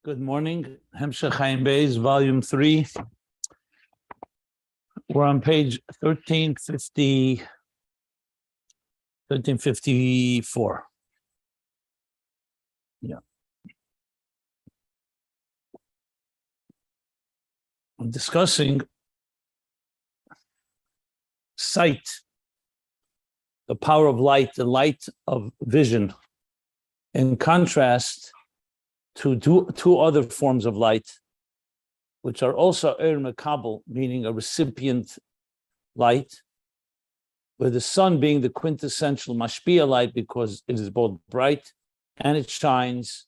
Good morning. Ayin Beis Vo, volume 3. We're on page 1354. Yeah. I'm discussing sight, the power of light, the light of vision, in contrast to two other forms of light, which are also makabel, meaning a recipient light, with the sun being the quintessential mashpia light because it is both bright and it shines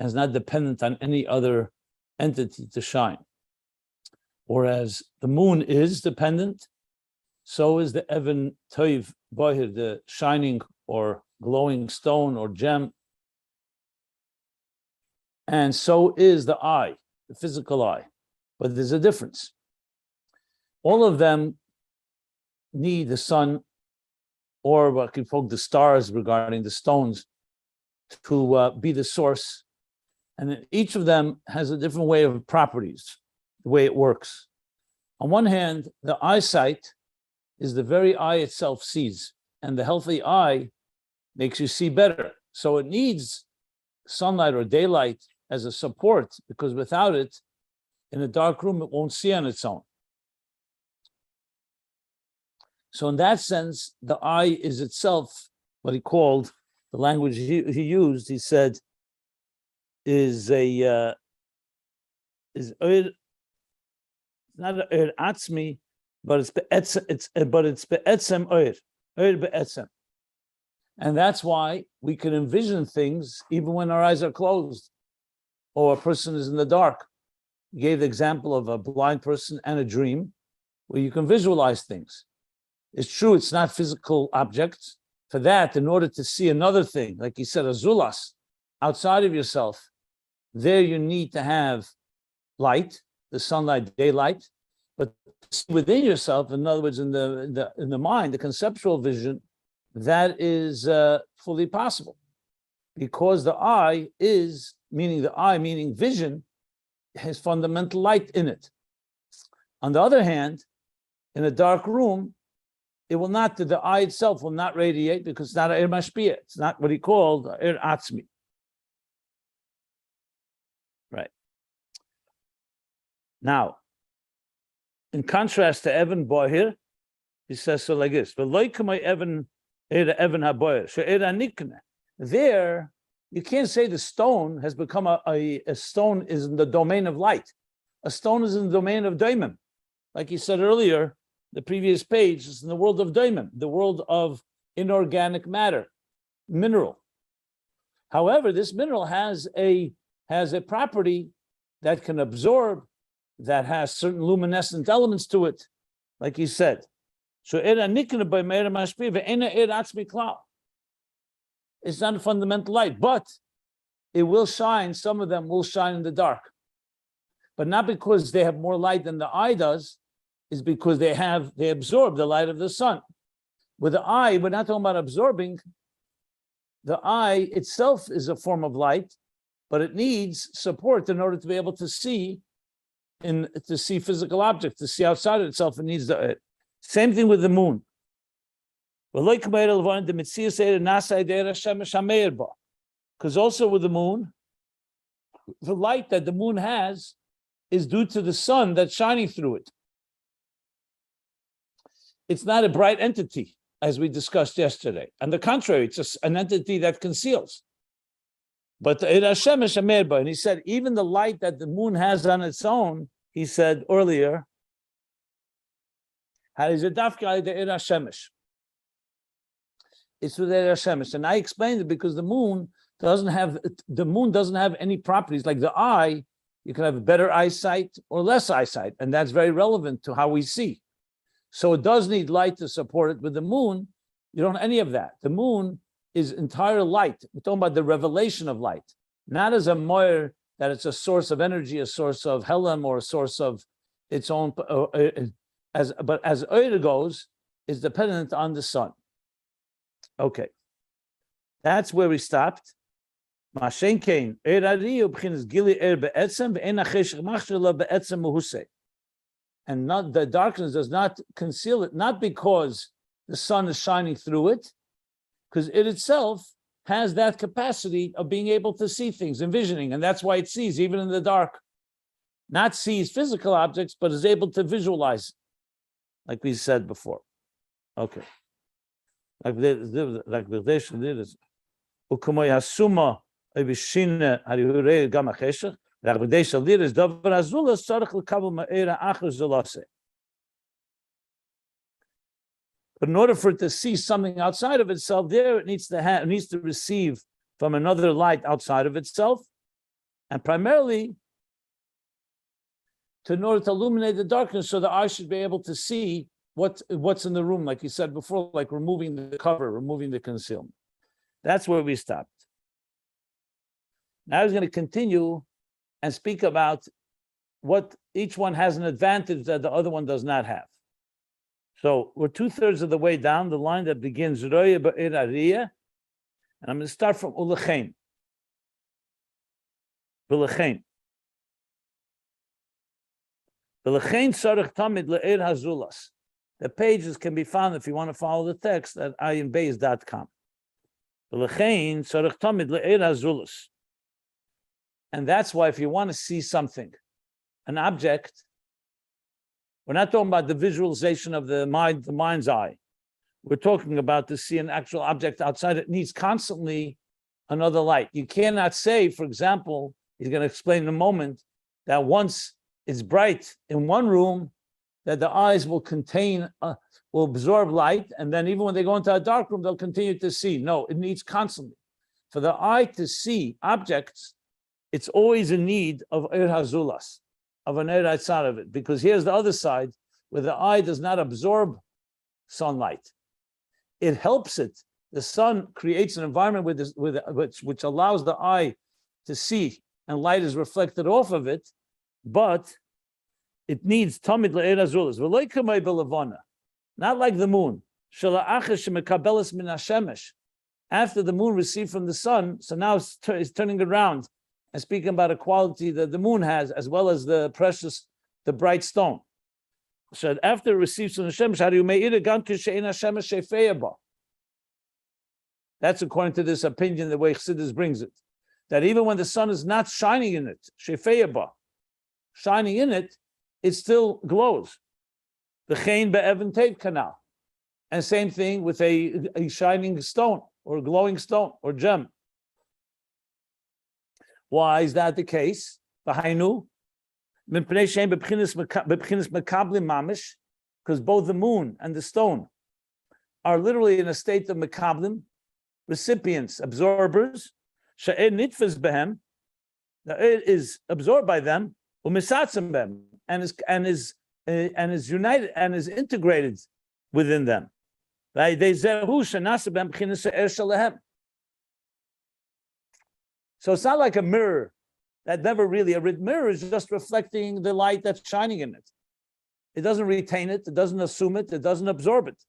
and is not dependent on any other entity to shine. Whereas the moon is dependent, so is the Even Toiv Bohir, the shining or glowing stone or gem. And so is the eye, the physical eye. But there's a difference. All of them need the sun, or what we call the stars regarding the stones, to be the source. And each of them has a different way of properties, the way it works. On one hand, the eyesight is the very eye itself sees, and the healthy eye makes you see better. So it needs sunlight or daylight as a support, because without it, in a dark room, it won't see on its own. So in that sense, the eye is itself what he called, the language he used, he said, is not atzmi, but it's be'etzem oir be'etzem. And that's why we can envision things even when our eyes are closed or a person is in the dark. He gave the example of a blind person and a dream where you can visualize things. It's true, it's not physical objects. For that, in order to see another thing, like he said, a zulas, outside of yourself, there you need to have light, the sunlight, daylight, but within yourself, in other words, in the mind, the conceptual vision, that is fully possible, because the eye is, meaning vision, has fundamental light in it. On the other hand, in a dark room, it will not, the eye itself will not radiate because it's not a mashpia. It's not what he called atzmi. Right. Now, in contrast to Even Bohir, he says so like this: there, you can't say the stone has become a stone is in the domain of light. A stone is in the domain of daimon. Like he said earlier, the previous page is in the world of daimon, the world of inorganic matter, mineral. However, this mineral has a property that can absorb, that has certain luminescent elements to it, like he said. So it's not a fundamental light, but it will shine. Some of them will shine in the dark, but not because they have more light than the eye does, is because they absorb the light of the sun. With the eye, we're not talking about absorbing. The eye itself is a form of light, but it needs support in order to be able to see, physical objects, to see outside of itself. It needs the same thing with the moon. Because also with the moon, the light that the moon has is due to the sun that's shining through it. It's not a bright entity, as we discussed yesterday. On the contrary, it's just an entity that conceals. But and he said, even the light that the moon has on its own, he said earlier, it's with Shemesh. And I explained it because the moon doesn't have any properties. Like the eye, you can have better eyesight or less eyesight, and that's very relevant to how we see. So it does need light to support it. With the moon, you don't have any of that. The moon is entire light. We're talking about the revelation of light, not as a moir, that it's a source of energy, a source of helam, or a source of its own. But as oir goes, is dependent on the sun. Okay, that's where we stopped. Mashenkein er ariyu b'chinas gili er be'etzem ve'en acheshech machshela be'etzem muhusei. And not the darkness does not conceal it, not because the sun is shining through it, because it itself has that capacity of being able to see things, envisioning, and that's why it sees even in the dark. Not sees physical objects, but is able to visualize, like we said before. Okay. Like the ukomoy hasuma ibishine hariyure gam acheshech. In order for it to see something outside of itself, there it needs to receive from another light outside of itself, and primarily in order to illuminate the darkness, so the eye should be able to see what's in the room, like you said before, like removing the cover, removing the concealment. That's where we stopped. Now he's going to continue and speak about what each one has an advantage that the other one does not have. So we're 2/3 of the way down the line that begins Roya Ba'ir Ariya, and I'm going to start from Ulechain. Ulechain. Ulechain Sarich Tamid Le'er Hazulas. The pages can be found if you want to follow the text at ayinbeis.com. Ulechain Sarich Tamid Le'er Hazulas. And that's why if you want to see something, an object, we're not talking about the visualization of the mind's eye. We're talking about to see an actual object outside. It needs constantly another light. You cannot say, for example, he's going to explain in a moment, that once it's bright in one room, that the eyes will will absorb light, and then even when they go into a dark room, they'll continue to see. No, it needs constantly. For the eye to see objects, it's always in need of Ir Hazulas, of an Ir outside of it, because here's the other side, where the eye does not absorb sunlight. It helps it. The sun creates an environment which allows the eye to see, and light is reflected off of it, but it needs Tamid Le'ir Hazulas. Not like the moon. After the moon received from the sun, so now it's turning around and speaking about a quality that the moon has, as well as the bright stone. So after it receives from the Shemesh, that's according to this opinion, the way Chassidus brings it, that even when the sun is not shining in it, shining in it, it still glows. The Chain Be'evan Tape Canal. And same thing with a shining stone, or glowing stone, or gem. Why is that the case? Because both the moon and the stone are literally in a state of mekablim, recipients, absorbers. That it is absorbed by them, and is united and is integrated within them. So it's not like a mirror that never really, a mirror is just reflecting the light that's shining in it. It doesn't retain it, it doesn't assume it, it doesn't absorb it.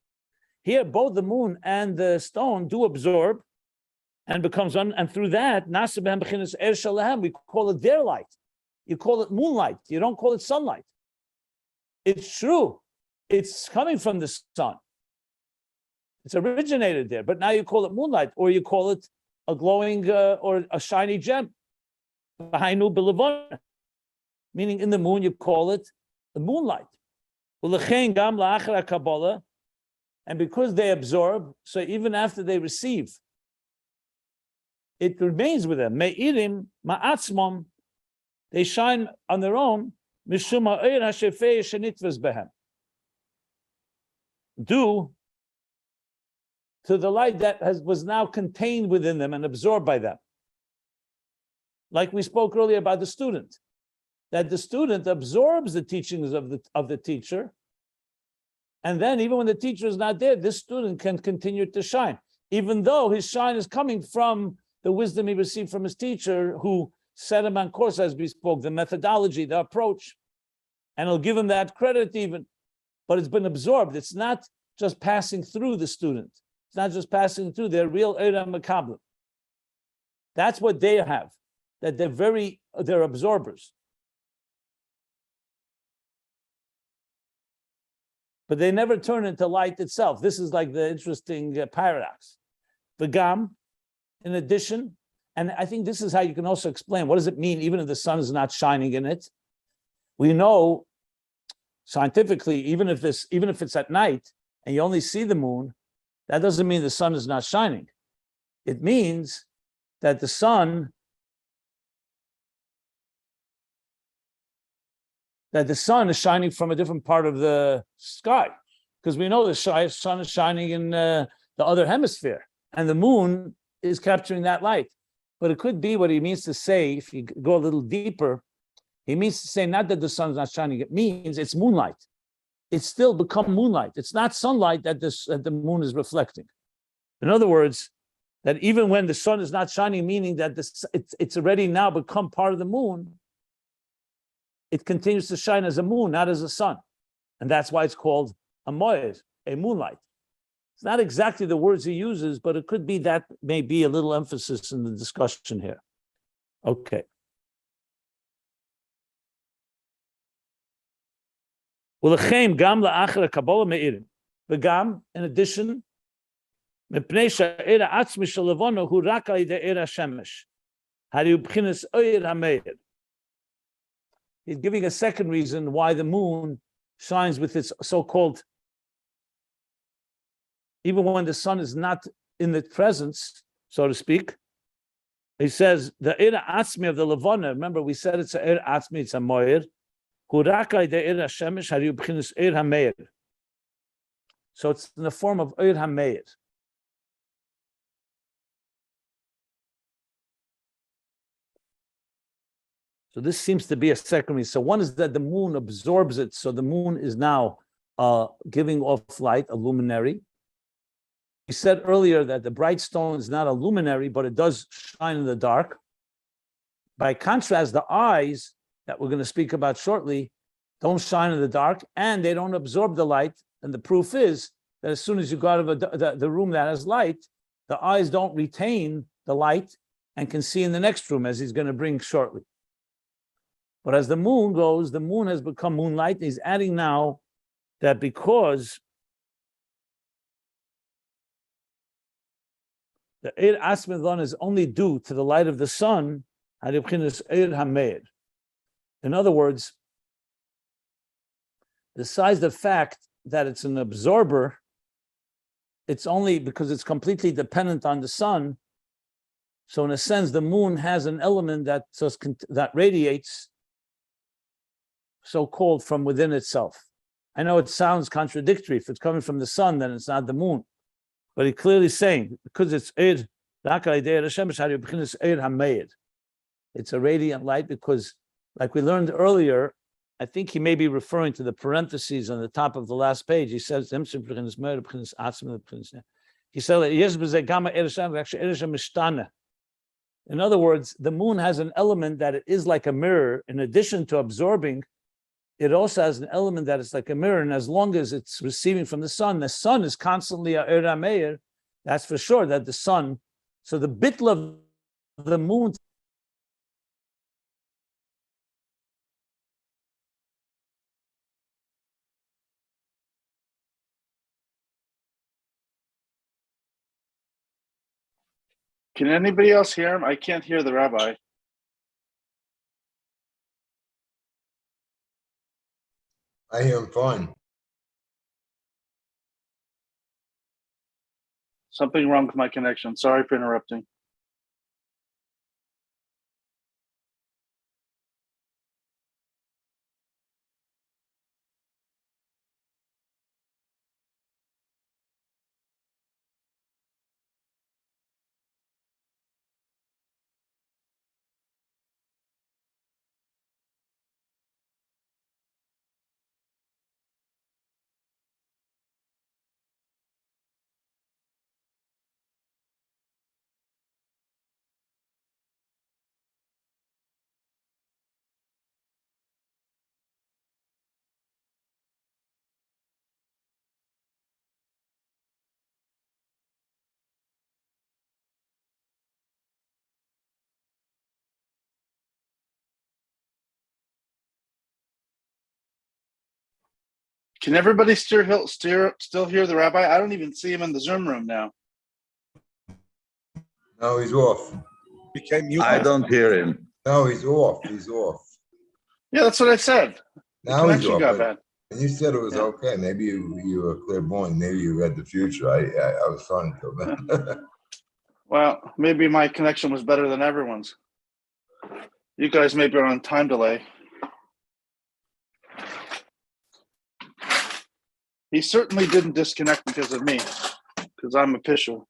Here, both the moon and the stone do absorb and becomes and through that, we call it their light. You call it moonlight, you don't call it sunlight. It's true, it's coming from the sun. It's originated there, but now you call it moonlight, or you call it a glowing or a shiny gem. Meaning in the moon, you call it the moonlight. And because they absorb, so even after they receive, it remains with them. Me'irim ma'atzmam, they shine on their own, due to the light that was now contained within them and absorbed by them. Like we spoke earlier about the student, that the student absorbs the teachings of the teacher, and then even when the teacher is not there, this student can continue to shine, even though his shine is coming from the wisdom he received from his teacher, who set him on course, as we spoke, the methodology, the approach, and he'll give him that credit even, but it's been absorbed. It's not just passing through the student. It's not just passing through their real Eira Makablim. That's what they have, that they're absorbers. But they never turn into light itself. This is like the interesting paradox. The gam, in addition, and I think this is how you can also explain, what does it mean even if the sun is not shining in it? We know scientifically, even if it's at night and you only see the moon, that doesn't mean the sun is not shining. It means that the sun is shining from a different part of the sky, because we know the sun is shining in the other hemisphere, and the moon is capturing that light. But it could be what he means to say, if you go a little deeper, he means to say not that the sun is not shining, it means it's moonlight. It's still become moonlight. It's not sunlight that the moon is reflecting. In other words, that even when the sun is not shining, meaning that it's already now become part of the moon, it continues to shine as a moon, not as a sun. And that's why it's called a moed, a moonlight. It's not exactly the words he uses, but it could be that may be a little emphasis in the discussion here. Okay. Well, the gam la'achar kabbalah me'irim. The gam, in addition, mepnei sha'era atzmi shalavonu hu rak al yidei eira shemesh. Hariu b'chinas oyer hameir. He's giving a second reason why the moon shines with its so-called, even when the sun is not in the presence, so to speak. He says the eira atzmi of the levana. Remember, we said it's a eira atzmi, it's a moyer. So it's in the form of Oyer HaMeir. So this seems to be a second reason. So one is that the moon absorbs it, so the moon is now giving off light, a luminary. We said earlier that the bright stone is not a luminary, but it does shine in the dark. By contrast, the eyes that we're going to speak about shortly don't shine in the dark, and they don't absorb the light. And the proof is that as soon as you go out of the room that has light, the eyes don't retain the light and can see in the next room, as he's going to bring shortly. But as the moon goes, the moon has become moonlight. And he's adding now that because the Eir Asmidon is only due to the light of the sun, in other words, besides the fact that it's an absorber, it's only because it's completely dependent on the sun. So in a sense, the moon has an element that radiates, so-called, from within itself. I know it sounds contradictory. If it's coming from the sun, then it's not the moon. But he's clearly saying, because it's it's a radiant light, because, like we learned earlier, I think he may be referring to the parentheses on the top of the last page. He says, he said, in other words, the moon has an element that it is like a mirror. In addition to absorbing, it also has an element that is like a mirror. And as long as it's receiving from the sun is constantly a Eira Meir. That's for sure that the sun, so the bitl of the moon Can anybody else hear him? I can't hear the rabbi. I hear him fine. Something wrong with my connection. Sorry for interrupting. Can everybody still hear the rabbi? I don't even see him in the Zoom room now. No, he's off. Became mute. I don't hear him. No, he's off. He's off. Yeah, that's what I said. The Now he's connection off. got but- bad. And you said it was Yeah. okay. Maybe you were clairvoyant. Maybe you read the future. I was trying to tell them. Well, maybe my connection was better than everyone's. You guys maybe are on time delay. He certainly didn't disconnect because of me, because I'm official.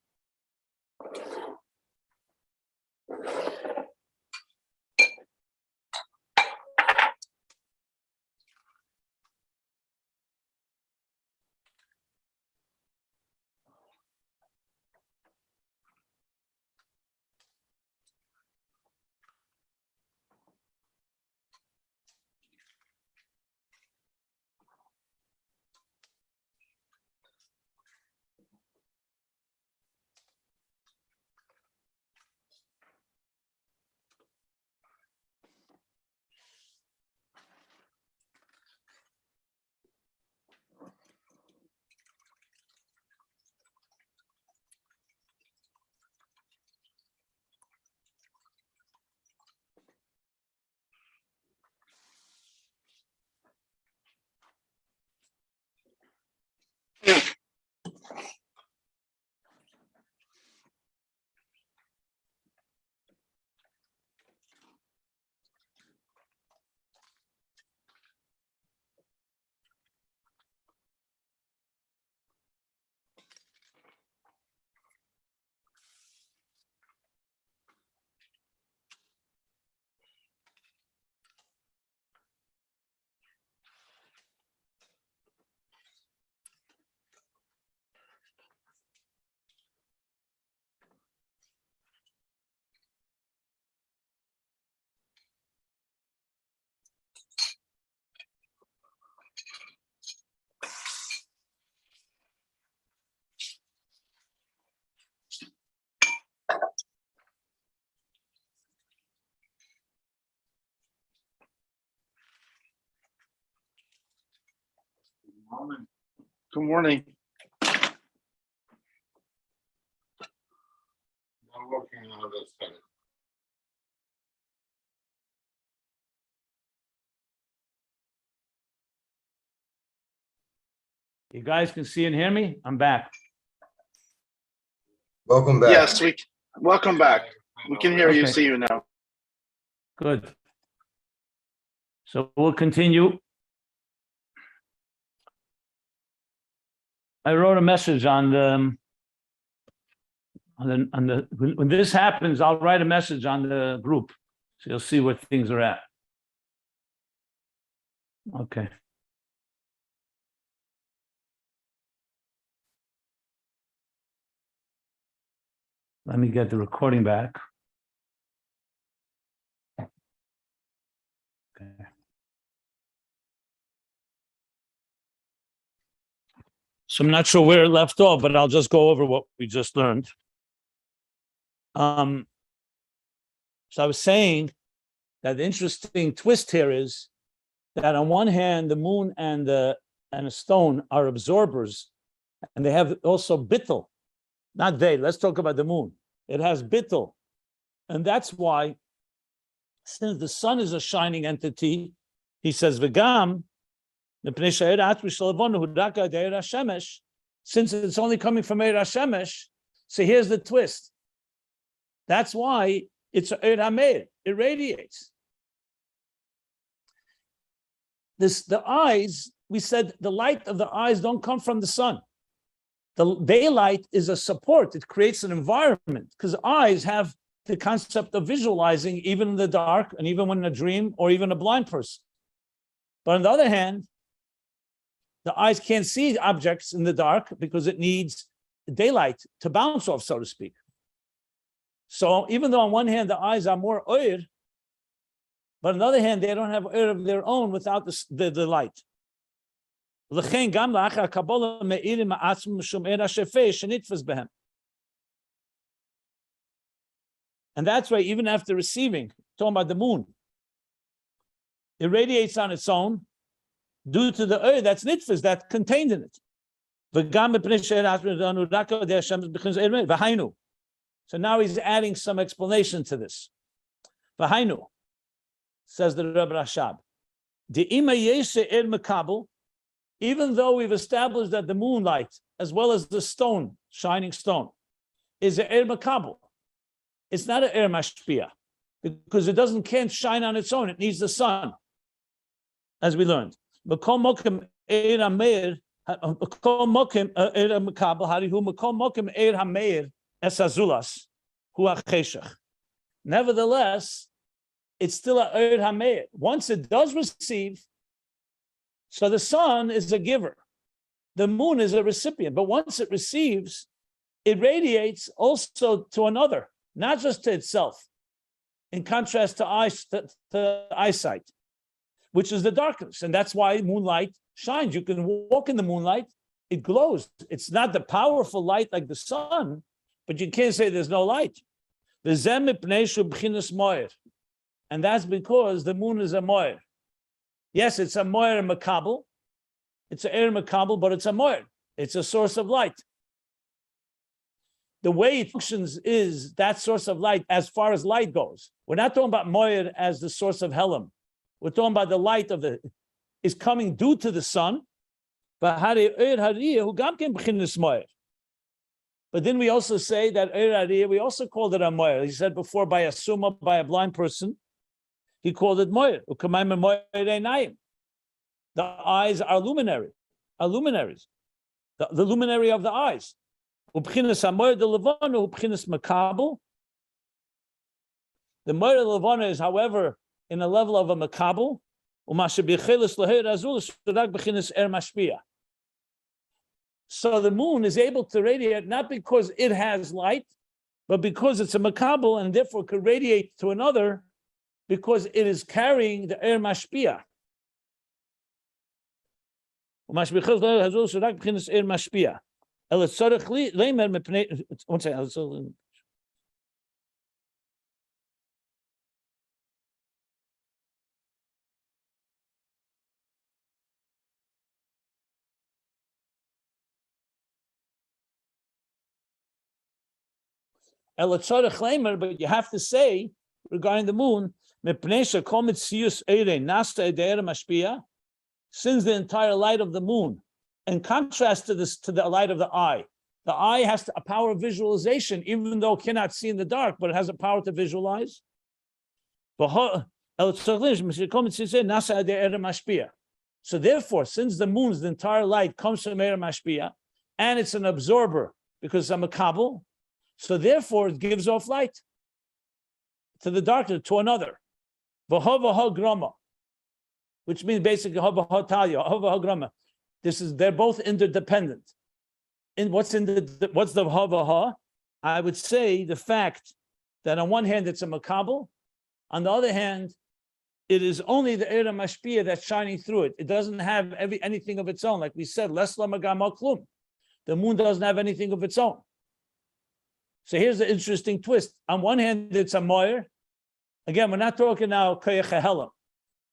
Good morning. I'm working on this thing. You guys can see and hear me? I'm back. Welcome back. Yes, welcome back. We can hear you, Okay. see you now. Good. So we'll continue. I wrote a message on the when this happens, I'll write a message on the group. So you'll see where things are at. Okay. Let me get the recording back. Okay. So I'm not sure where it left off, but I'll just go over what we just learned. So I was saying that the interesting twist here is that on one hand, the moon and a stone are absorbers, and they have also bittul. Not they. Let's talk about the moon. It has bittul, and that's why, since the sun is a shining entity, he says v'gam. Since it's only coming from Eir HaShemesh, so here's the twist. That's why it's Eir HaMeir. It radiates. The eyes, we said the light of the eyes don't come from the sun. The daylight is a support. It creates an environment because eyes have the concept of visualizing even in the dark and even when in a dream or even a blind person. But on the other hand, the eyes can't see objects in the dark because it needs daylight to bounce off, so to speak. So even though on one hand, the eyes are more oir, but on the other hand, they don't have oir of their own without the light. And that's why even after receiving, talking about the moon, it radiates on its own, due to the oil that's nitfis, that's contained in it. So now he's adding some explanation to this. V'hainu, says the Rebbe Rashab, even though we've established that the moonlight, as well as the stone, shining stone, is an er makabel, it's not an er mashpia, because it can't shine on its own. It needs the sun, as we learned. Makom mokim er hameir, makom mokim er makabel, harihu makom mokim er hameir es azulas hu acheshach. Nevertheless, it's still a er hameir. Once it does receive, so the sun is a giver, the moon is a recipient. But once it receives, it radiates also to another, not just to itself. In contrast to eyesight, which is the darkness. And that's why moonlight shines. You can walk in the moonlight, it glows. It's not the powerful light like the sun, but you can't say there's no light. And that's because the moon is a moir. Yes, it's a moir makabel. It's an air makabel, but it's a moir. It's a source of light. The way it functions is that source of light as far as light goes. We're not talking about moir as the source of helam. We're talking about the light of the is coming due to the sun. But then we also say that we also called it a moir. He said before by a summa, by a blind person, he called it moir. The eyes are luminaries. The luminary of the eyes. The moir de levana is, however, in a level of a makabel. So the moon is able to radiate not because it has light, but because it's a makabel and therefore could radiate to another because it is carrying the air mashpia. One second. But you have to say regarding the moon, since the entire light of the moon, in contrast to this, to the light of the eye has a power of visualization, even though it cannot see in the dark, but it has a power to visualize. So therefore, since the moon's the entire light comes from Eir Mashpia, and it's an absorber because it's a makabel, so therefore it gives off light to the darkness, to another. Which means basically they're both interdependent. What's the havaha? I would say the fact that on one hand it's a makabel, on the other hand, it is only the Eir Mashpia that's shining through it. It doesn't have anything of its own. Like we said, Les Lamagam Klum. The moon doesn't have anything of its own. So here's the interesting twist. On one hand, it's a moir. Again, we're not talking now koyach helam.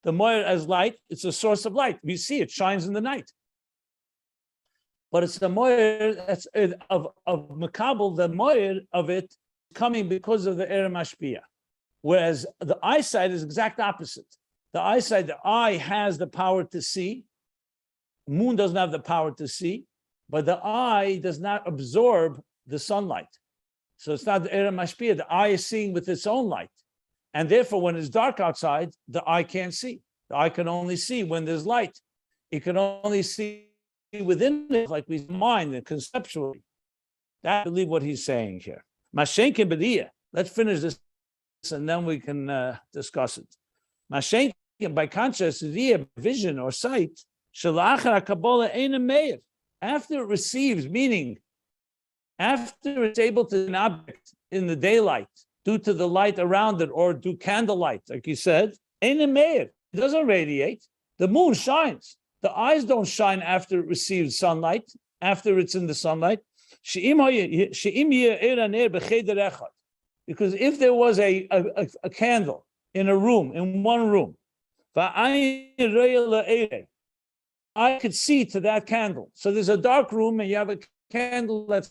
The moir as light, it's a source of light. We see it shines in the night. But it's the moir that's of makabel, the moir of it coming because of the Eir Mashpia. Whereas the eyesight is exact opposite. The eye has the power to see. Moon doesn't have the power to see, but the eye does not absorb the sunlight. So it's not the Eir Mashpia. The eye is seeing with its own light. And therefore, when it's dark outside, the eye can't see. The eye can only see when there's light. It can only see within it, like we mind and conceptually. That's, I believe, what he's saying here. Mashenkin b'diyah. Let's finish this, and then we can discuss it. Mashenkin, by contrast, vision or sight, shalachar kabbalah ein meir. After it receives, meaning after it's able to an object in the daylight due to the light around it or do candlelight, like he said, ein meir. It doesn't radiate. The moon shines. The eyes don't shine after it receives sunlight, after it's in the sunlight. Because if there was a candle in a room, in one room, eye could see to that candle. So there's a dark room and you have a candle that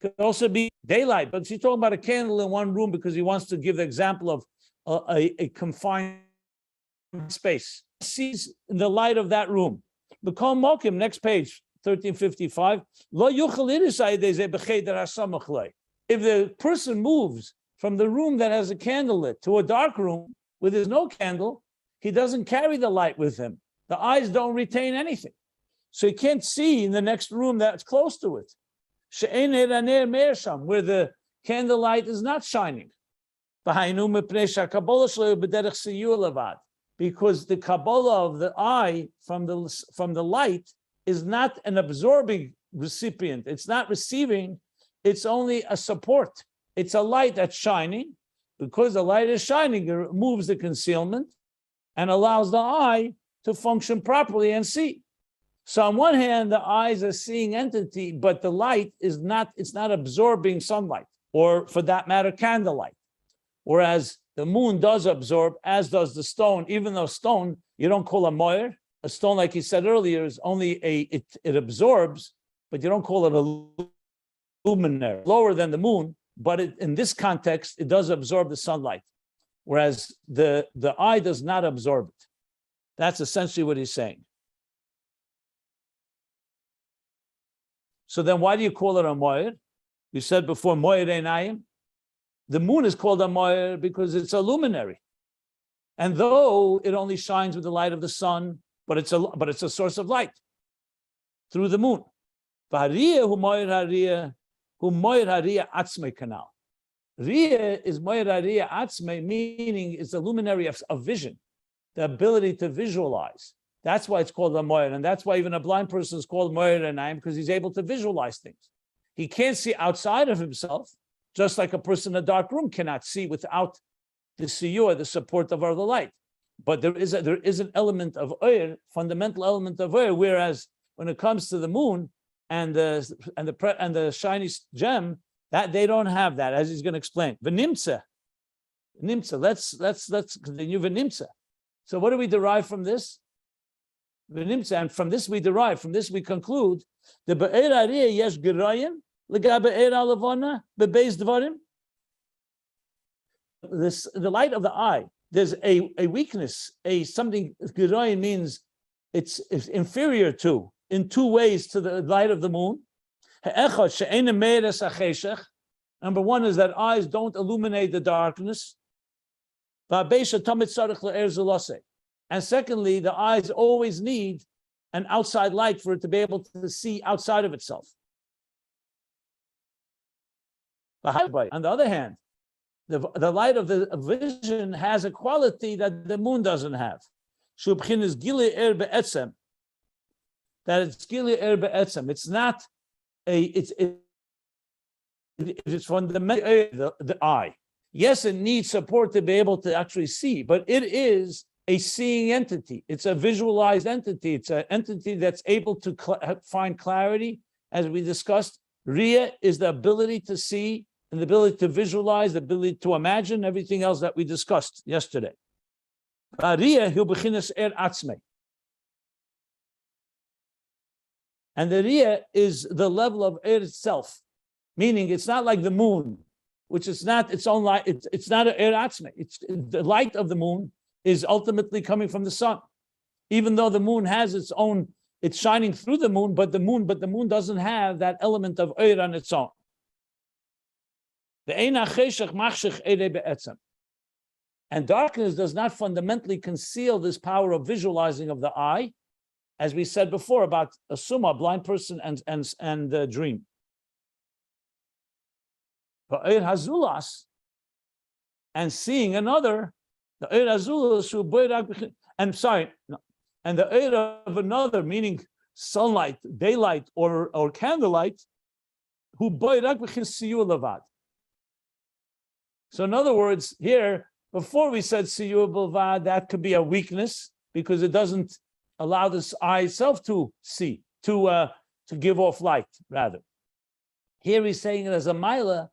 could also be daylight, but he's talking about a candle in one room because he wants to give the example of a confined space. Sees in the light of that room. Become mokim, next page, 1355. If the person moves from the room that has a candle lit to a dark room where there's no candle, he doesn't carry the light with him. The eyes don't retain anything. So he can't see in the next room that's close to it. Where the candlelight is not shining. Because the Kabbalah of the eye from the light is not an absorbing recipient. It's not receiving, it's only a support. It's a light that's shining. Because the light is shining, it removes the concealment and allows the eye to function properly and see. So on one hand, the eye is a seeing entity, but the light is not, it's not absorbing sunlight, or for that matter, candlelight. Whereas the moon does absorb, as does the stone, even though stone, you don't call a moyer. A stone, like he said earlier, is only it absorbs, but you don't call it a luminary. Lower than the moon, but in this context, it does absorb the sunlight. Whereas the eye does not absorb it. That's essentially what he's saying. So then why do you call it a moyer? We said before, moyer einayim. The moon is called a moyer because it's a luminary. And though it only shines with the light of the sun, but it's a source of light through the moon. Riyah is moyer hariyah atzmei, meaning it's a luminary of vision, the ability to visualize. That's why it's called a moyer, and that's why even a blind person is called moyer einayim, because he's able to visualize things. He can't see outside of himself, just like a person in a dark room cannot see without the siyur, the support of other light. But there is an element of oyer, fundamental element of oyer. Whereas when it comes to the moon and the shiny gem, that they don't have that, as he's going to explain. V'nimtza, let's continue. V'nimtza. So what do we derive from this? V'nimtza, and from this we conclude the be'er hariyah yesh gerayim l'ga be'er halavana bebeis dvarim. The light of the eye, there's a weakness, something. Gerayim means it's inferior to, in two ways, to the light of the moon. Number one is that eyes don't illuminate the darkness. And secondly, the eyes always need an outside light for it to be able to see outside of itself. On the other hand, the light of the vision has a quality that the moon doesn't have. That it's gili er be'etzem. It's not it's fundamental, the eye. Yes, it needs support to be able to actually see, but it is a seeing entity. It's a visualized entity. It's an entity that's able to find clarity, as we discussed. Riyah is the ability to see and the ability to visualize, the ability to imagine, everything else that we discussed yesterday. Riyah hu bechinas er atzmei. And the riyah is the level of air itself, meaning it's not like the moon, which is not its own light. It's not an air atzmei. It's the light of the moon is ultimately coming from the sun, even though the moon has its own. It's shining through the moon, but the moon doesn't have that element of air on its own. And darkness does not fundamentally conceal this power of visualizing of the eye, as we said before about a summa, blind person, and the dream. But Eir Hazulas, and seeing another, the Eir Hazulas, and the Eir of another, meaning sunlight, daylight, or candlelight, who boirak b'chin siyur levad. So in other words, here, before we said siyur levad, that could be a weakness, because it doesn't allow this eye itself to see, to give off light, rather. Here he's saying it as a maila,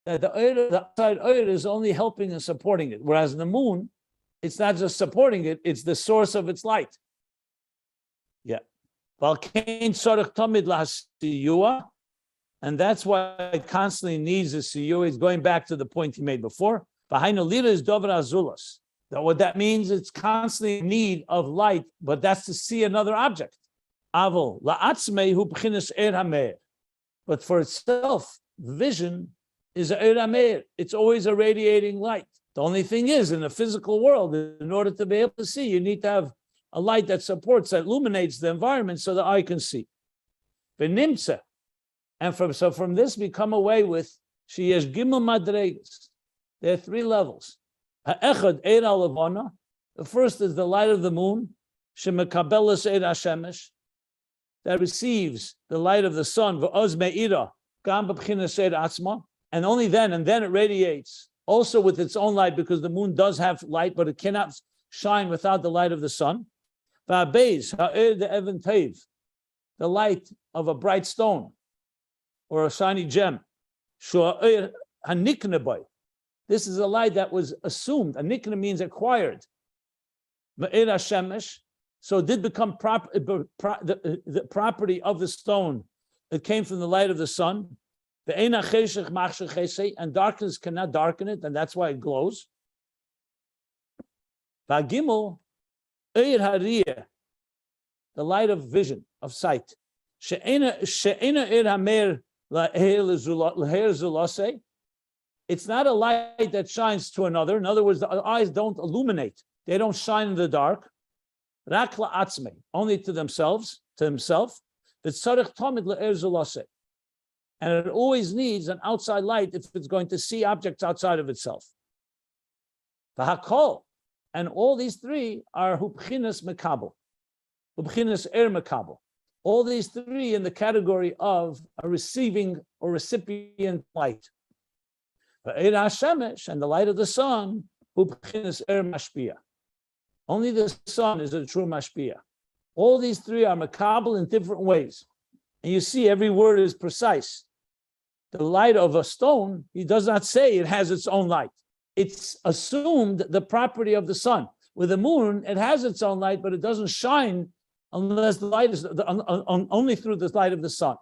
that the outside oir is only helping and supporting it, whereas in the moon, it's not just supporting it, it's the source of its light. Yeah. And that's why it constantly needs a siyua. He's going back to the point he made before. What that means, it's constantly in need of light, but that's to see another object. But for itself, vision is it's always a radiating light. The only thing is, in the physical world, in order to be able to see, you need to have a light that supports, that illuminates the environment so the eye can see. And from this we come away with sheyesh gimel madregas. There are 3 levels. Ha'echad eir halavana. The first is the light of the moon, shemekabelas eir hashemesh, that receives the light of the sun. V'oz me'ira gam b'bchinas eir atzma, and only then, and then it radiates also with its own light, because the moon does have light, but it cannot shine without the light of the sun. V'abeis ha'eir de'evan teiv, the light of a bright stone or a shiny gem. This is a light that was assumed. Anikna means acquired. So it did become the property of the stone. It came from the light of the sun. And darkness cannot darken it, and that's why it glows. The light of vision, of sight. It's not a light that shines to another. In other words, the eyes don't illuminate. They don't shine in the dark. Only to themselves, to himself. And it always needs an outside light if it's going to see objects outside of itself. And all these 3 are hubchinas mekabel, hubchinas er mekabel. All these 3 in the category of a receiving or recipient light. And the light of the sun, only the sun is a true mashpia. All these 3 are makabel in different ways. And you see every word is precise. The light of a stone, he does not say it has its own light. It's assumed the property of the sun. With the moon, it has its own light, but it doesn't shine unless the light is only through the light of the sun.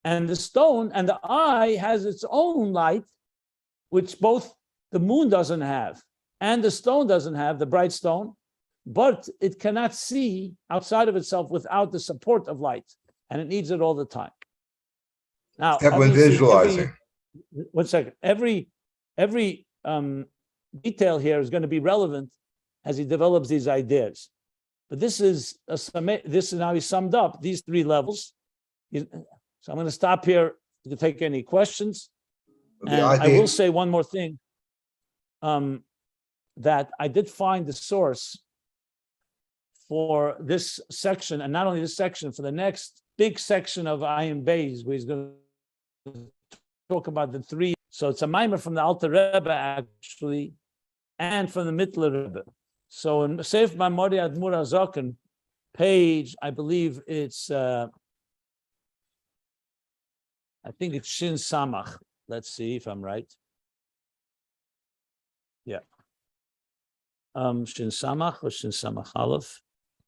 And the stone and the eye has its own light, which both the moon doesn't have and the stone doesn't have, the bright stone, but it cannot see outside of itself without the support of light, and it needs it all the time. Now, when visualizing. One second. Every detail here is going to be relevant as he develops these ideas. But this is how he summed up these 3 levels. So I'm going to stop here to take any questions. And I will say one more thing, that I did find the source for this section, and not only this section, for the next big section of Ayin Beis, where he's going to talk about the 3. So it's a mimer from the Alter Rebbe, actually, and from the Mittler Rebbe. So in Seif Mamori Admur HaZaken, page, I believe it's, I think it's Shin Samach. Let's see if I'm right. Yeah. Shin Samach or Shin Samach Aleph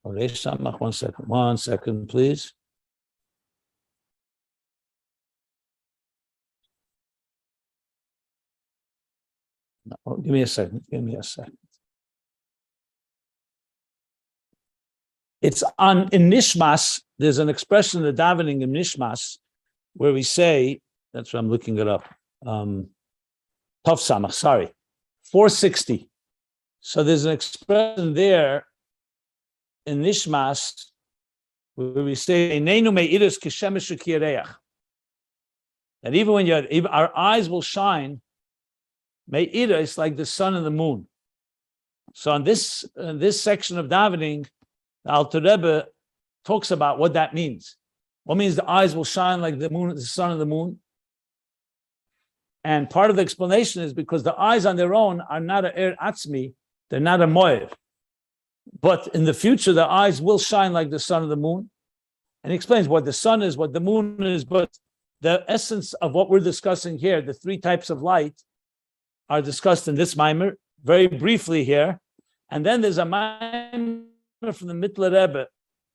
or Reish Samach. 1 second, please. No, give me a second. It's in Nishmas. There's an expression in the davening in Nishmas where we say, that's what I'm looking it up. Tov Samach, sorry, 460. So there's an expression there in Nishmas where we say, that even when our eyes will shine, Me'ira is like the sun and the moon. So in this section of davening, the Alter Rebbe talks about what that means. What means the eyes will shine like the moon, the sun and the moon? And part of the explanation is because the eyes on their own are not a er atzmi, they're not a moed. But in the future, the eyes will shine like the sun and the moon. And he explains what the sun is, what the moon is, but the essence of what we're discussing here, the 3 types of light, are discussed in this mimer, very briefly here. And then there's a mimer from the Mittler Rebbe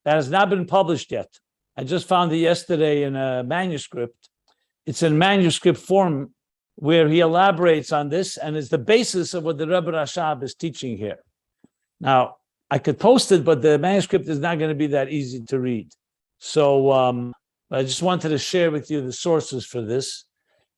that has not been published yet. I just found it yesterday in a manuscript. It's in manuscript form where he elaborates on this and is the basis of what the Rebbe Rashab is teaching here. Now, I could post it, but the manuscript is not going to be that easy to read. So I just wanted to share with you the sources for this.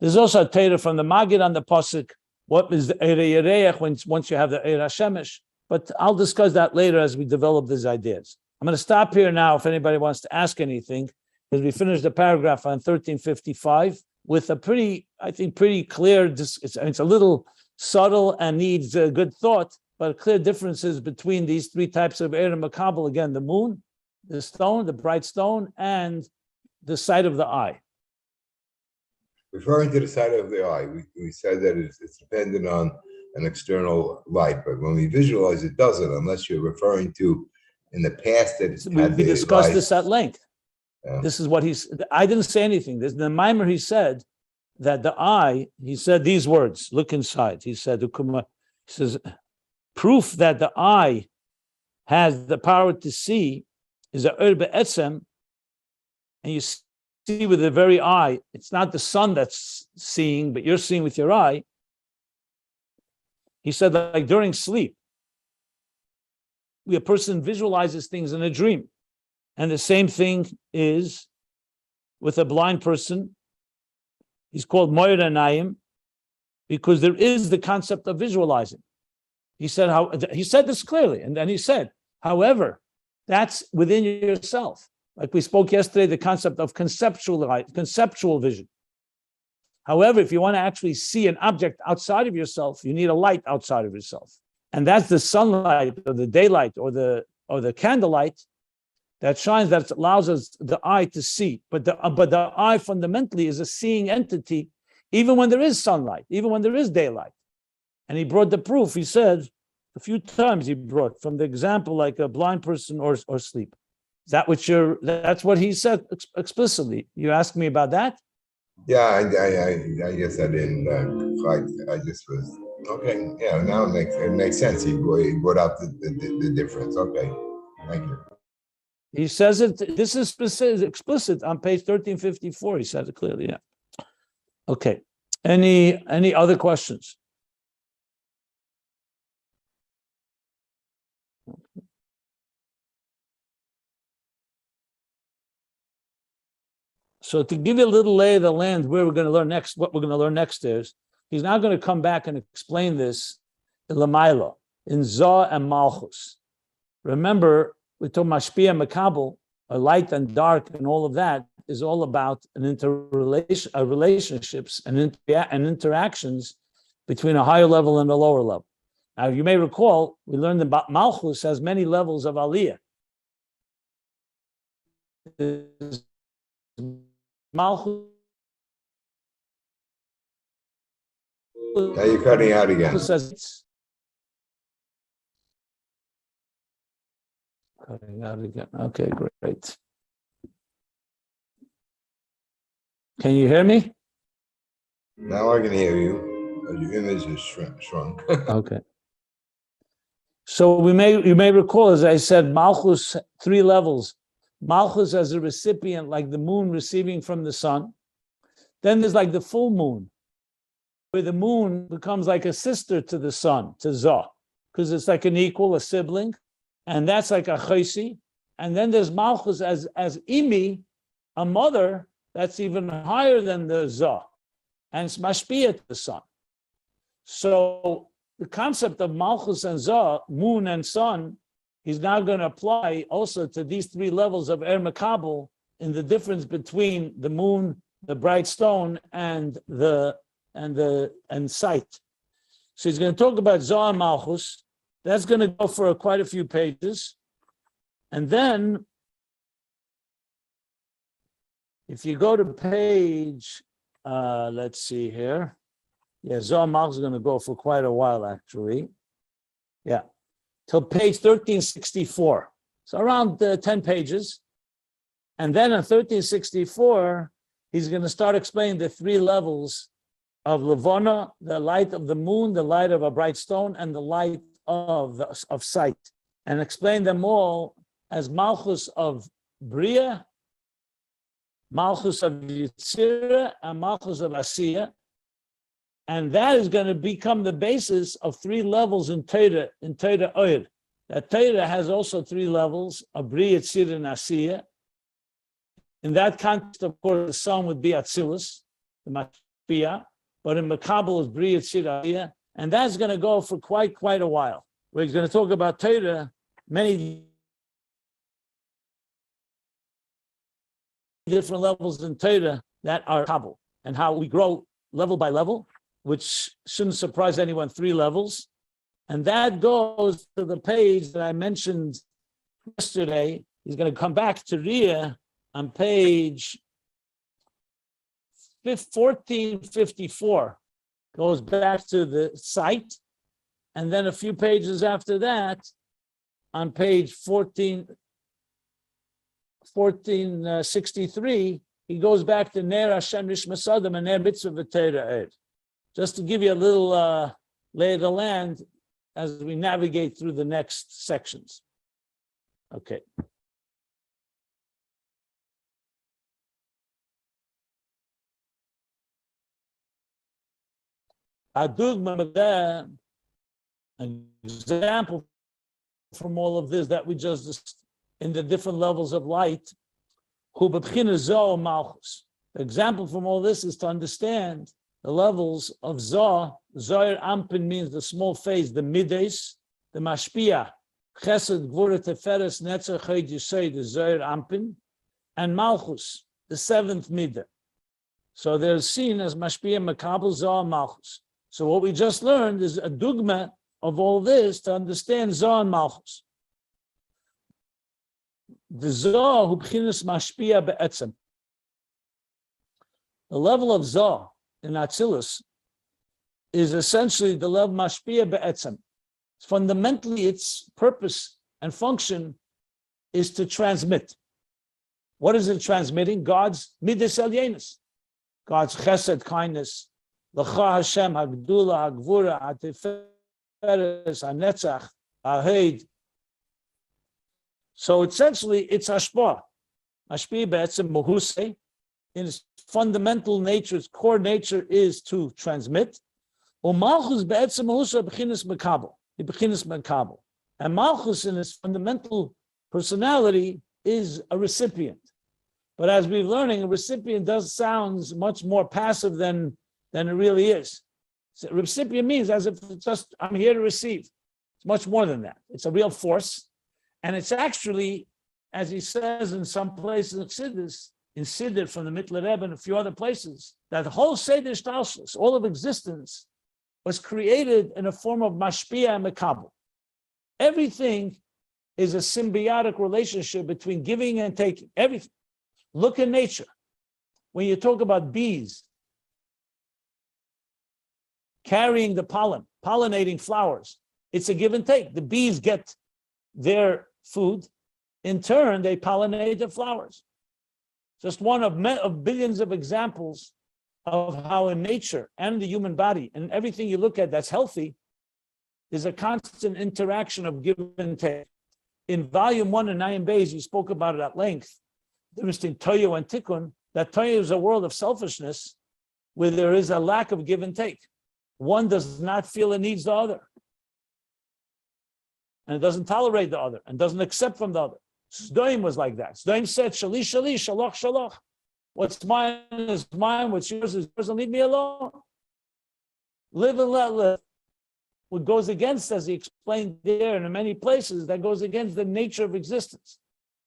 There's also a Torah from the Maggid on the Pasuk, what is the Eirei Yereach once you have the Eir HaShemesh, but I'll discuss that later as we develop these ideas. I'm going to stop here now if anybody wants to ask anything, because we finished the paragraph on 1355 with a pretty clear, it's a little subtle and needs a good thought, but clear differences between these three types of Eir Makabel, again, the moon, the stone, the bright stone, and the sight of the eye. Referring to the sight of the eye, we said that it's dependent on an external light, but when we visualize, it doesn't, unless you're referring to in the past that it's we discussed this at length. Yeah. This is what I didn't say anything. There's the mimer, he said that the eye, he said these words, look inside. He said, he says, proof that the eye has the power to see is a ur be'etzem, and you see with the very eye, it's not the sun that's seeing, but you're seeing with your eye. He said that like during sleep, a person visualizes things in a dream. And the same thing is with a blind person. He's called Moira Naim because there is the concept of visualizing. He said this clearly, and then he said, however, that's within yourself. Like we spoke yesterday, the concept of conceptual vision. However, if you want to actually see an object outside of yourself, you need a light outside of yourself. And that's the sunlight or the daylight or the candlelight that shines, that allows us the eye to see. But the eye fundamentally is a seeing entity, even when there is sunlight, even when there is daylight. And he brought the proof. He said a few times he brought from the example like a blind person or sleep. Is that what that's what he said explicitly. You asked me about that? Yeah, I guess I didn't. I just was okay. Yeah, now it makes sense. He brought out the difference. Okay, thank you. He says it. This is explicit on page 1354. He says it clearly. Yeah. Okay. Any other questions? So to give you a little lay of the land, where we're going to learn next, what we're going to learn next is, he's now going to come back and explain this in Lamaila, in Zah and Malchus. Remember, we talk Mashpia Makabel, light and dark and all of that is all about relationships and interactions between a higher level and a lower level. Now, you may recall, we learned about Malchus has many levels of aliyah. Malchus. Now you're cutting out again. Cutting out again. Okay, great. Can you hear me? Now I can hear you. Your image is shrunk. Okay. So you may recall, as I said, Malchus, 3 levels. Malchus as a recipient, like the moon receiving from the sun. Then there's like the full moon, where the moon becomes like a sister to the sun, to Zah, because it's like an equal, a sibling, and that's like a chaysi. And then there's Malchus as Imi, a mother that's even higher than the Zah, and it's mashpia to the sun. So the concept of Malchus and Zah, moon and sun, he's now going to apply also to these 3 levels of Er Makabel in the difference between the moon, the bright stone, and sight. So he's going to talk about Zah and Malchus. That's going to go for quite a few pages. And then, if you go to page, let's see here. Yeah, Zah and Malchus is going to go for quite a while, actually. Yeah. Till page 1364. So around 10 pages. And then in 1364, he's going to start explaining the 3 levels of Levana, the light of the moon, the light of a bright stone, and the light of sight, and explain them all as Malchus of Bria, Malchus of Yitzira, and Malchus of Asiya. And that is going to become the basis of three levels in Torah Oyer. That Torah has also three levels of Bria, Yitzira, and Asiya. In that context, of course, the sun would be Atzilus, the Mashpia, but in Makabel is Bria, Yitzira, Asiya. And that's going to go for quite a while. We're going to talk about Torah, many different levels in Torah that are Kabul, and how we grow level by level, which shouldn't surprise anyone, 3 levels. And that goes to the page that I mentioned yesterday. He's going to come back to Riyah on page 1454. Goes back to the site. And then a few pages after that, on page 1463, he goes back to Ner Hashem Rishmas Adam and Ner Mitzvah V'Teira Eid. Just to give you a little lay of the land as we navigate through the next sections. Okay. An example from all of this that we just in the different levels of light. The example from all this is to understand the levels of Zoh. Zohar Ampin means the small phase, the mides, the Mashpia, Chesed, Gvura, Teferes, Netzer, Chayid, Yisay, the Zohar Ampin, and Malchus, the 7th midah. So they're seen as Mashpia, Makabel, Zoh, Malchus. So what we just learned is a dogma of all this to understand Zoh and Malchus. The Zoh hu b'chinas Mashpia be'etzem. The level of Zoh in Atzilus is essentially the level Mashpia be'etzem. Fundamentally, its purpose and function is to transmit. What is it transmitting? God's midas elyenis, God's chesed, kindness, l'cha Hashem, hagdula, hagvura, hateferes, hanetzach, haheid. So essentially, it's hashpah. Mashpia be'etzem mohuse. In its fundamental nature, its core nature is to transmit. And Malchus in its fundamental personality is a recipient. But as we're learning, a recipient sounds much more passive than it really is. So recipient means as if it's just, I'm here to receive. It's much more than that. It's a real force. And it's actually, as he says in some places of Chassidus, in Siddur from the Mittler Rebbe and a few other places, that the whole Seder Shtalshlus, all of existence, was created in a form of Mashpia and Mekabel. Everything is a symbiotic relationship between giving and taking. Everything. Look at nature. When you talk about bees carrying the pollen, pollinating flowers, it's a give and take. The bees get their food. In turn, they pollinate the flowers. Just one of billions of examples of how in nature and the human body and everything you look at that's healthy is a constant interaction of give and take. In volume 1 in Ayin Beis, you spoke about it at length. The difference between Toyo and Tikkun, that Toyo is a world of selfishness where there is a lack of give and take. One does not feel it needs the other. And it doesn't tolerate the other and doesn't accept from the other. Sdoim was like that. Sdoim said, Shali, Shali, Shalach, Shalach. What's mine is mine, what's yours is yours, and leave me alone. Live and let live. What goes against, as he explained there and in many places, that goes against the nature of existence.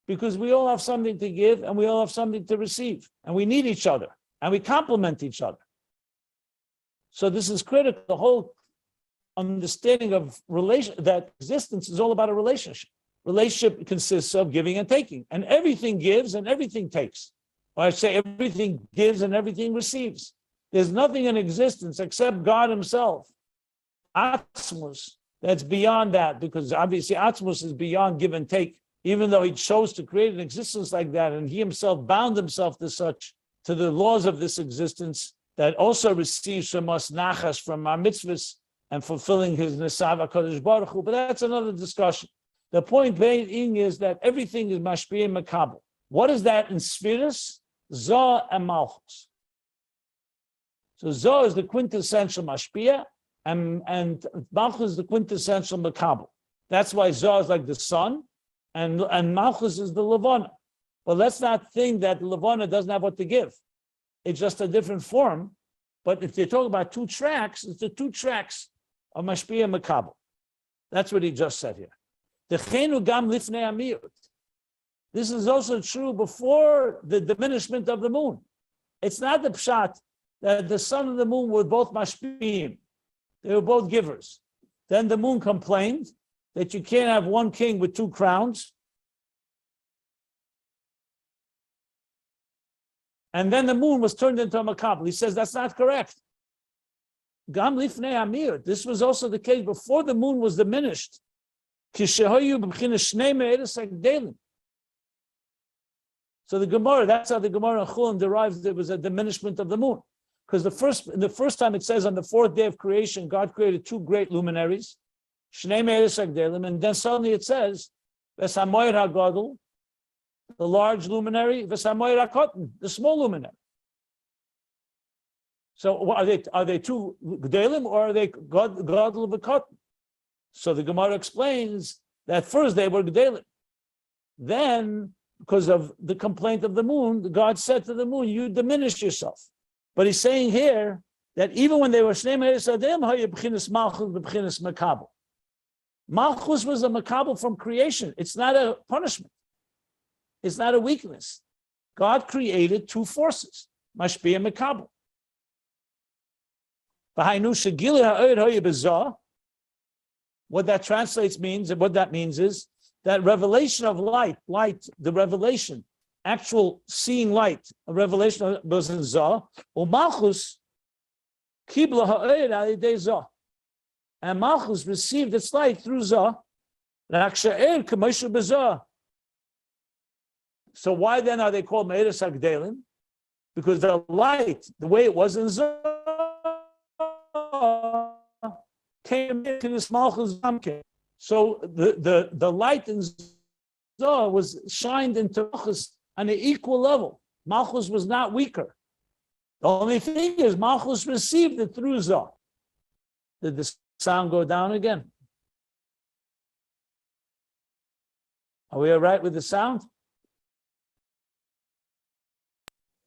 Because we all have something to give and we all have something to receive. And we need each other and we complement each other. So this is critical. The whole understanding of that existence is all about a relationship. Relationship consists of giving and taking, and everything gives and everything takes. Or I say everything gives and everything receives. There's nothing in existence except God himself. Atzmus, that's beyond that, because obviously Atzmus is beyond give and take, even though he chose to create an existence like that, and he himself bound himself to the laws of this existence that also receives from us nachas, from our mitzvahs, and fulfilling his nesav HaKadosh Baruch Hu. But that's another discussion. The point being is that everything is mashpia and makabel. What is that in spheres? Zoh and Malchus. So Zoh is the quintessential mashpia, and Malchus is the quintessential makabel. That's why Zoh is like the sun, and Malchus is the levana. But let's not think that levana doesn't have what to give. It's just a different form. But if they talk about two tracks, it's the two tracks of mashpia and makabel. That's what he just said here. The chenu gam lifnei amiyut. This is also true before the diminishment of the moon. It's not the pshat that the sun and the moon were both mashpiyim. They were both givers. Then the moon complained that you can't have one king with two crowns. And then the moon was turned into a makabel. He says that's not correct. Gam lifnei amir. This was also the case before the moon was diminished. So the Gemara, that's how the Gemara in Chulin derives there was a diminishment of the moon. Because the first time it says on the fourth day of creation, God created two great luminaries, and then suddenly it says, Vesamoyer HaGadol, the large luminary, Vesamoyer HaKotan, the small luminary. So are they two Gdelim or are they Gadol v'Kotan? So the Gemara explains that first they were Gdelim. Then, because of the complaint of the moon, God said to the moon, you diminish yourself. But he's saying here that even when they were Shnei Me'eres Adam, B'chinas Malchus, B'chinas Makabel. Malchus was a Makabel from creation. It's not a punishment. It's not a weakness. God created two forces, Mashpia and Makabel. What that translates means, and what that means is that revelation of light, the revelation, actual seeing light, a revelation was in Zoh, or Malchus, Kibla ha'oid alidei Zoh. And Malchus received its light through Zoh. So why then are they called Me'eres HaGdelim? Because the light, the way it was in Zoh, came into this Malchus Zamke. So the light in Zoh was shined into Malchus on an equal level. Malchus was not weaker. The only thing is Malchus received it through Zoh. Did the sound go down again? Are we all right with the sound?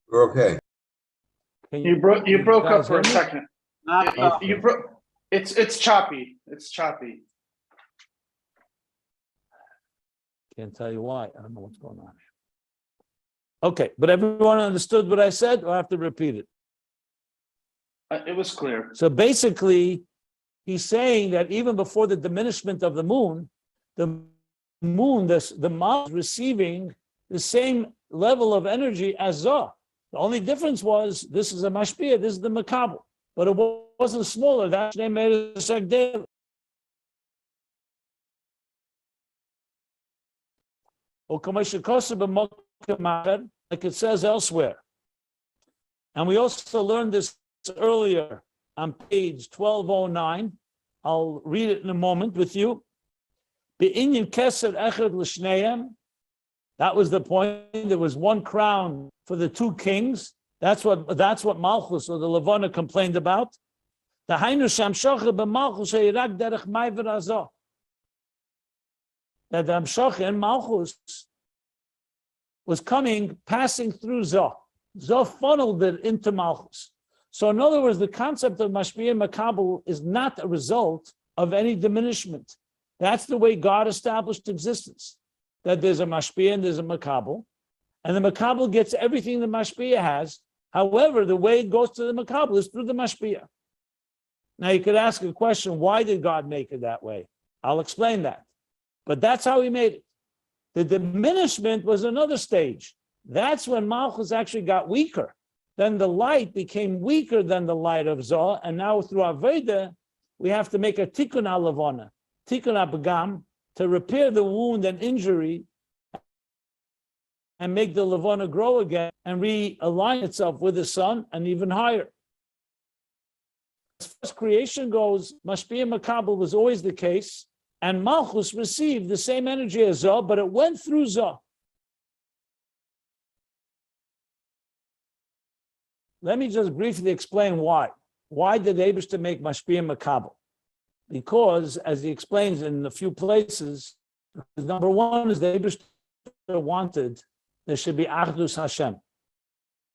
We're okay. You broke up for a hear me? second. Okay. You broke. It's choppy. It's choppy. Can't tell you why. I don't know what's going on. Okay, but everyone understood what I said, or I have to repeat it? It was clear. So basically, he's saying that even before the diminishment of the moon, the moon is receiving the same level of energy as Zoh. The only difference was this is a mashpia, this is the makabel, but it wasn't smaller. That's name made it sagdel. Like it says elsewhere. And we also learned this earlier on page 1209. I'll read it in a moment with you. That was the point. There was one crown for the two kings. That's what Malchus or the Levana complained about. That the Amshach in Malchus was passing through Zoh. Zoh funneled it into Malchus. So in other words, the concept of Mashpia and Makabel is not a result of any diminishment. That's the way God established existence. That there's a Mashpia and there's a Makabel. And the Makabel gets everything the Mashpia has. However, the way it goes to the Makabel is through the Mashpia. Now you could ask a question, why did God make it that way? I'll explain that. But that's how he made it. The diminishment was another stage. That's when Malchus actually got weaker. Then the light became weaker than the light of Zoh, and now through Aveda, we have to make a tikkun alavona, tikkun abagam, to repair the wound and injury and make the levana grow again and realign itself with the sun and even higher. As far as creation goes, Mashpia Makabel was always the case, And Malchus received the same energy as Zoh, but it went through Zoh. Let me just briefly explain why. Why did Eibishter make Mashpia Makabel? Because, as he explains in a few places, number one is the Eibishter wanted there should be Achdus Hashem.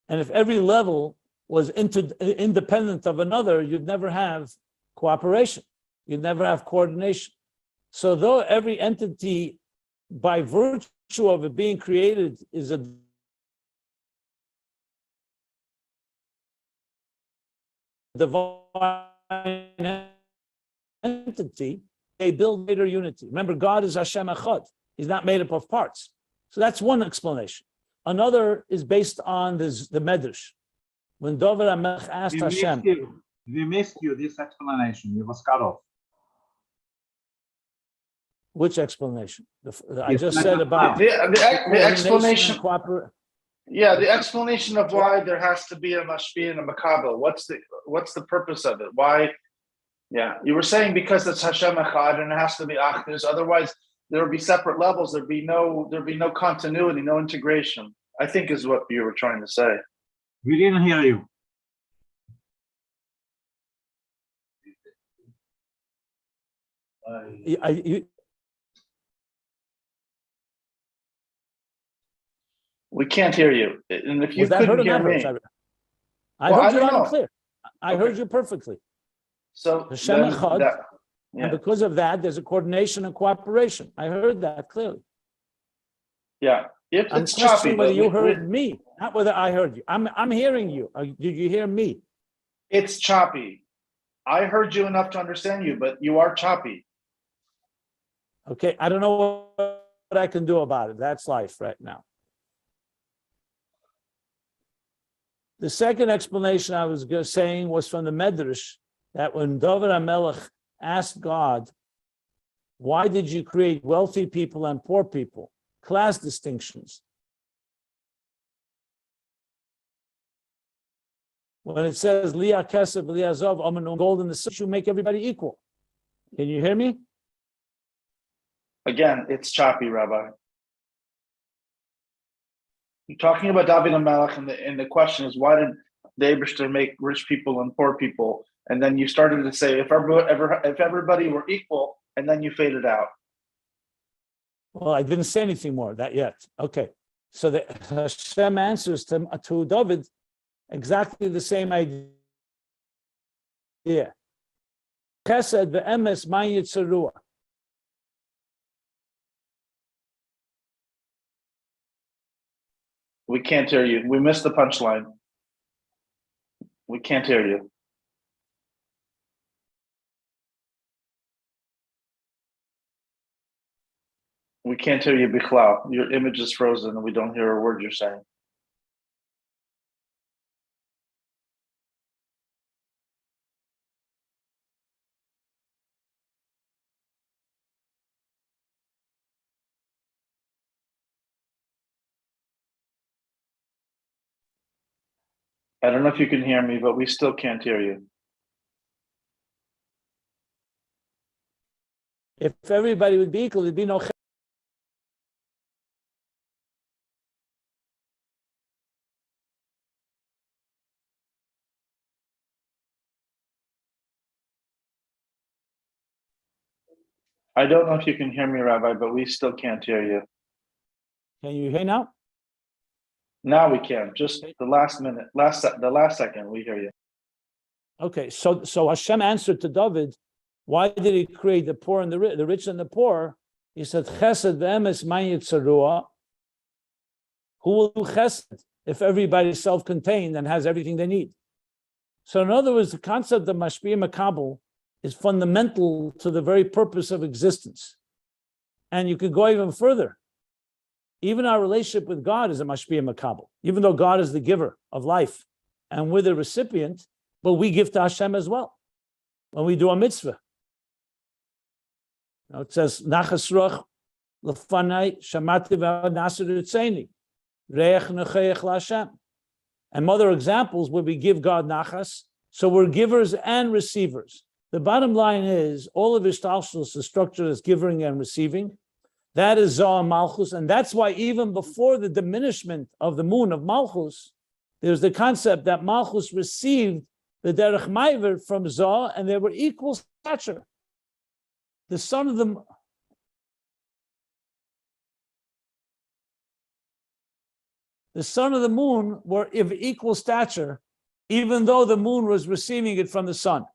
And if every level was independent of another, you'd never have cooperation. You'd never have coordination. So though every entity, by virtue of it being created, is a divine entity, they build greater unity. Remember, God is Hashem Echad. He's not made up of parts. So that's one explanation. Another is based on the Medrash. When David HaMelech asked Hashem, we missed you this explanation. You was cut off. which explanation? I just said about the explanation. Yeah, the explanation of why there has to be a mashpia and a makabel. What's the purpose of it? Why? Yeah, you were saying because it's Hashem Echad and it has to be Achdus. Otherwise, there would be separate levels. There'd be no continuity, no integration. I think is what you were trying to say. We didn't hear you. We can't hear you. And if you couldn't hear me, I heard you loud and clear. I heard you perfectly. So Hashem Echad, and because of that, there's a coordination and cooperation. I heard that clearly. Yeah, if I'm it's choppy, whether you heard me, not whether I heard you. I'm hearing you. Did you hear me? It's choppy. I heard you enough to understand you, but you are choppy. Okay, I don't know what I can do about it. That's life right now. The second explanation I was saying was from the Medrash, that when David HaMelech asked God, why did you create wealthy people and poor people? Class distinctions. When it says, Liah Kesef, Liah Zov, Amen, gold in the sun, you make everybody equal. Can you hear me? Again, it's choppy, Rabbi. You're talking about David HaMelech, and the question is, why did the Eibishter make rich people and poor people? And then you started to say, if everybody were equal, and then you faded out. Well, I didn't say anything more of that yet. Okay. So the Hashem answers to David exactly the same idea. Chesed ve'emes ma yitzarua. We can't hear you. We missed the punchline. We can't hear you. We can't hear you, Bichlal. Your image is frozen and we don't hear a word you're saying. I don't know if you can hear me, but we still can't hear you. If everybody would be equal, there'd be no. I don't know if you can hear me, Rabbi, but we still can't hear you. Can you hear now? Now we can. Just the last minute, the last second, we hear you. Okay, so Hashem answered to David, why did he create the poor and the rich and the poor? He said, Chesed ve'emes ma yitzarua. Who will do chesed if everybody's self-contained and has everything they need? So in other words, the concept of mashpia makabel is fundamental to the very purpose of existence. And you could go even further. Even our relationship with God is a mashpia makabel, even though God is the giver of life and we're the recipient, but we give to Hashem as well when we do a mitzvah. Now it says, Nachas ruach lefanai shamati v'nasir ritzeini reich necheich l'Hashem. And other examples where we give God nachas, so we're givers and receivers. The bottom line is all of Ishtalshelus is structured as giving and receiving. That is Zohar Malchus, and that's why even before the diminishment of the moon of Malchus, there's the concept that Malchus received the Derech Maiver from Zohar, and they were equal stature. The son of the moon were of equal stature, even though the moon was receiving it from the sun.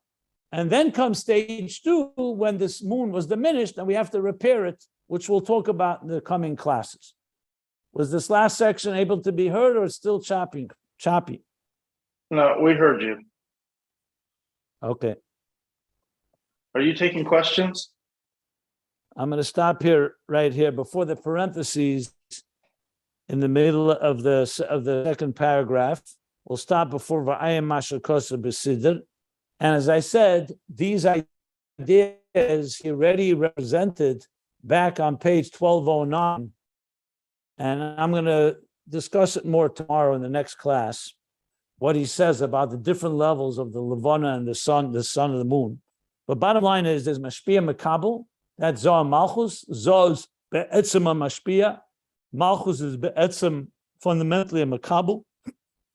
And then comes stage 2, when this moon was diminished, and we have to repair it, which we'll talk about in the coming classes. Was this last section able to be heard, or it's still choppy? No, we heard you. Okay. Are you taking questions? I'm going to stop here, right here, before the parentheses in the middle of the second paragraph. We'll stop before V'ayim Mashakosa B'Sidr. And as I said, these ideas he already represented back on page 1209. And I'm going to discuss it more tomorrow in the next class, what he says about the different levels of the Levana and the sun of the moon. But bottom line is, there's Mashpia Makabel, that's Zohar Malchus. Zohar is Be'etzem Mashpia. Malchus is Be'etzem, fundamentally a Makabel.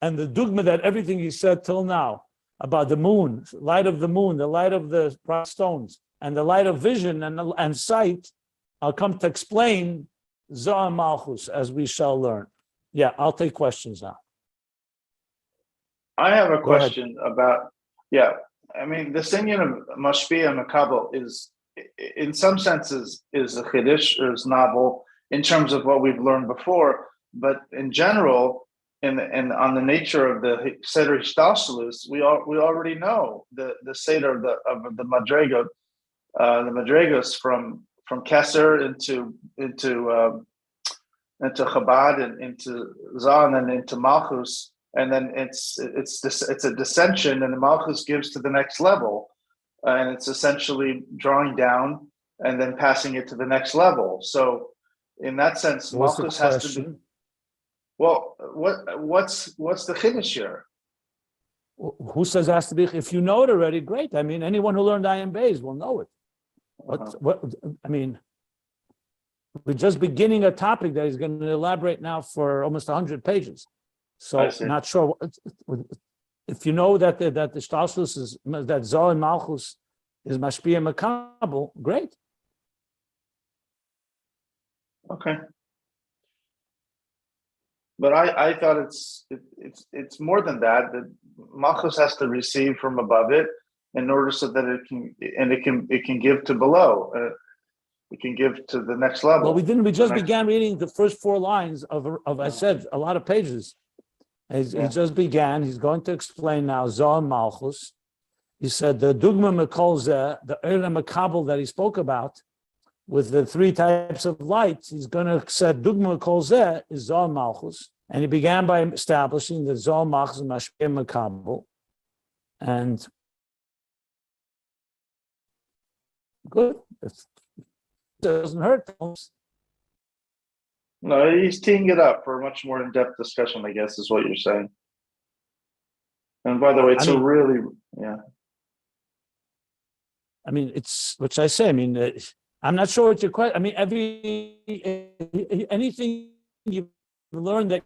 And the dogma that everything he said till now about the moon, light of the moon, the light of the bright stones, and the light of vision and sight, I'll come to explain Zohar Malchus, as we shall learn. Yeah, I'll take questions now. I have a Go ahead. question about, I mean, the singing of Mashpia and Makabel is, in some senses, is a Chiddush, or is novel in terms of what we've learned before, but in general, and on the nature of the Seder Hishtalshelus, we already know the Seder of the Madrigot, the Madrigos from Kesser into Chabad and into Zah and then into Malchus, and then it's a descension, and the Malchus gives to the next level, and it's essentially drawing down and then passing it to the next level. So, in that sense, Malchus has to be. Well, what's the chiddush here? Who says it has to be? If you know it already, great. I mean, anyone who learned Ayin Beis will know it. I mean, we're just beginning a topic that he's going to elaborate now for almost 100 pages. So, not sure if you know that the Shtalshelus is that Zohar and Malchus is Mashpia Makabel, great. Okay. But I thought it's more than that. That Malchus has to receive from above it in order so that it can give to below. It can give to the next level. Well, we just began reading the first 4 lines of I said a lot of pages. He just began. He's going to explain now Zohar Malchus. He said the Dugma Mekolzeh, the Eila Makabel that he spoke about, with the 3 types of lights, he's going to say Dugma Mekolzeh is Zohar Malchus, and he began by establishing that Zohar Malchus is Mashpia Makabel, and good. It doesn't hurt. No, he's teeing it up for a much more in-depth discussion, I guess, is what you're saying. And by the way, it's I mean, it's, which I say, I mean, I'm not sure what your question, I mean, anything you've learned that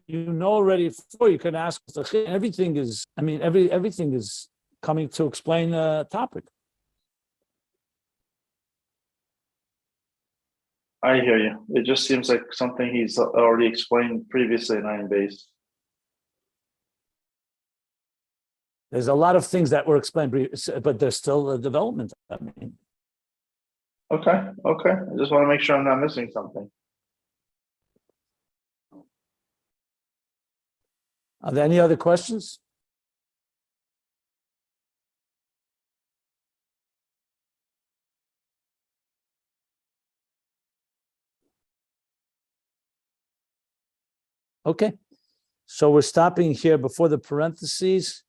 you know already before, you can ask. Everything is, I mean, everything is coming to explain a topic. I hear you. It just seems like something he's already explained previously in Ayin Beis. There's a lot of things that were explained, but there's still a development. I mean. Okay. I just want to make sure I'm not missing something. Are there any other questions? Okay, so we're stopping here before the parentheses.